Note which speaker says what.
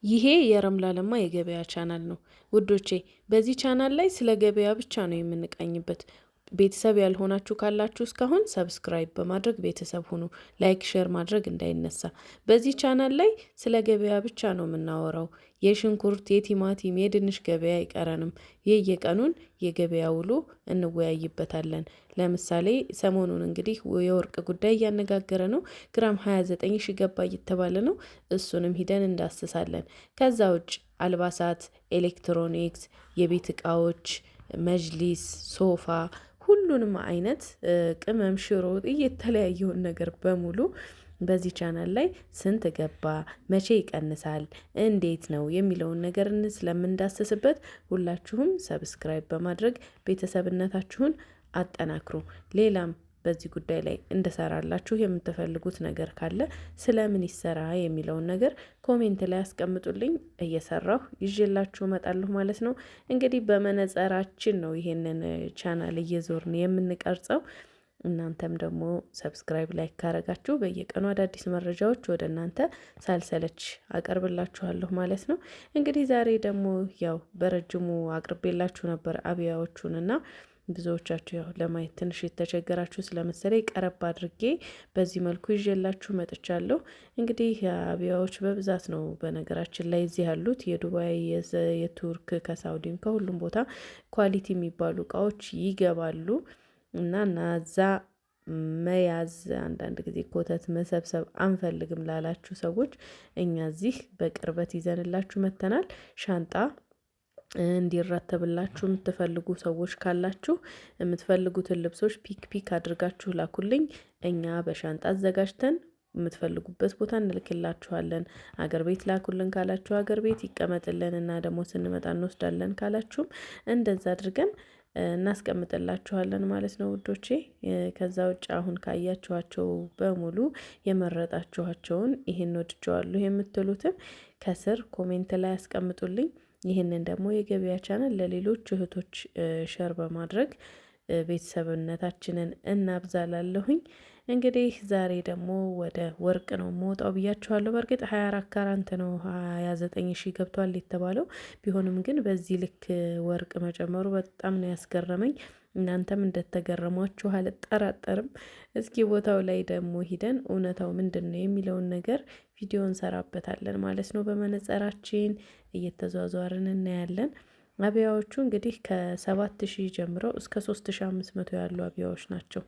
Speaker 1: ይሄ የረምላ ለማ የገበያ ቻናል ነው ውዶቼ። በዚህ ቻናል ላይ ስለ ገበያ ብቻ ነው የምንቃኝበት። ቤተሰብ ያልሆናችሁ ካላችሁ እስካሁን ሰብስክራይብ በማድረግ ቤተሰብ ሁኑ። ላይክ ሼር ማድረግ እንዳይነሳ። በዚህ ቻናል ላይ ስለ ገበያ ብቻ ነው የምናወራው። የሽንኩርት፣ የቲማቲም፣ የድንች ገበያ አይቀረንም። የየቀኑን የገበያ ውሎ እንወያይበታለን። ለምሳሌ ሰሞኑን እንግዲህ የወርቅ ጉዳይ እያነጋገረ ነው። ግራም 29 ሺ ገባ እየተባለ ነው። እሱንም ሂደን እንዳስሳለን። ከዛ ውጭ አልባሳት፣ ኤሌክትሮኒክስ፣ የቤት እቃዎች፣ መጅሊስ፣ ሶፋ፣ ሁሉንም አይነት ቅመም፣ ሽሮ፣ የተለያየውን ነገር በሙሉ በዚህ ቻናል ላይ ስንት ገባ፣ መቼ ይቀንሳል፣ እንዴት ነው የሚለውን ነገር ስለምንዳስስበት ሁላችሁም ሰብስክራይብ በማድረግ ቤተሰብነታችሁን አጠናክሩ። ሌላም በዚህ ጉዳይ ላይ እንደሰራላችሁ የምትፈልጉት ነገር ካለ ስለምን ይሰራ የሚለውን ነገር ኮሜንት ላይ አስቀምጡልኝ። እየሰራሁ ይዤላችሁ እመጣለሁ ማለት ነው። እንግዲህ በመነጽራችን ነው ይሄንን ቻናል እየዞርን የምንቀርጸው። እናንተም ደግሞ ሰብስክራይብ ላይክ ካረጋችሁ በየቀኑ አዳዲስ መረጃዎች ወደ እናንተ ሳልሰለች አቀርብላችኋለሁ ማለት ነው። እንግዲህ ዛሬ ደግሞ ያው በረጅሙ አቅርቤላችሁ ነበር አብያዎቹንና ብዙዎቻችሁ ያው ለማየት ትንሽ የተቸገራችሁ ስለመሰለኝ ቀረብ አድርጌ በዚህ መልኩ ይዤላችሁ መጥቻለሁ። እንግዲህ አብያዎች በብዛት ነው በነገራችን ላይ እዚህ ያሉት የዱባይ፣ የቱርክ፣ ከሳውዲም ከሁሉም ቦታ ኳሊቲ የሚባሉ እቃዎች ይገባሉ እና እዛ መያዝ አንዳንድ ጊዜ ኮተት መሰብሰብ አንፈልግም ላላችሁ ሰዎች እኛ እዚህ በቅርበት ይዘንላችሁ መጥተናል። ሻንጣ እንዲረተብላችሁ የምትፈልጉ ሰዎች ካላችሁ የምትፈልጉትን ልብሶች ፒክ አድርጋችሁ ላኩልኝ። እኛ በሻንጣ አዘጋጅተን የምትፈልጉበት ቦታ እንልክላችኋለን። አገር ቤት ላኩልን ካላችሁ አገር ቤት ይቀመጥልን እና ደግሞ ስንመጣ እንወስዳለን ካላችሁም እንደዛ አድርገን እናስቀምጥላችኋለን ማለት ነው ውዶቼ። ከዛ ውጭ አሁን ካያችኋቸው በሙሉ የመረጣችኋቸውን ይሄን ወድጀዋለሁ የምትሉትን ከስር ኮሜንት ላይ ያስቀምጡልኝ። ይህንን ደግሞ የገበያ ቻናል ለሌሎች እህቶች ሸር በማድረግ ቤተሰብነታችንን እናብዛላለሁኝ። እንግዲህ ዛሬ ደግሞ ወደ ወርቅ ነው የምወጣው ብያችኋለሁ። በእርግጥ 24 ካራንት ነው 29 ሺ ገብቷል የተባለው። ቢሆንም ግን በዚህ ልክ ወርቅ መጨመሩ በጣም ነው ያስገረመኝ። እናንተም እንደተገረሟችሁ አልጠራጠርም። እስኪ ቦታው ላይ ደግሞ ሂደን እውነታው ምንድን ነው የሚለውን ነገር ቪዲዮ እንሰራበታለን ማለት ነው። በመነጽራችን እየተዟዟርን እናያለን። አብያዎቹ እንግዲህ ከ7000 ጀምሮ እስከ 3500 ያሉ አብያዎች ናቸው።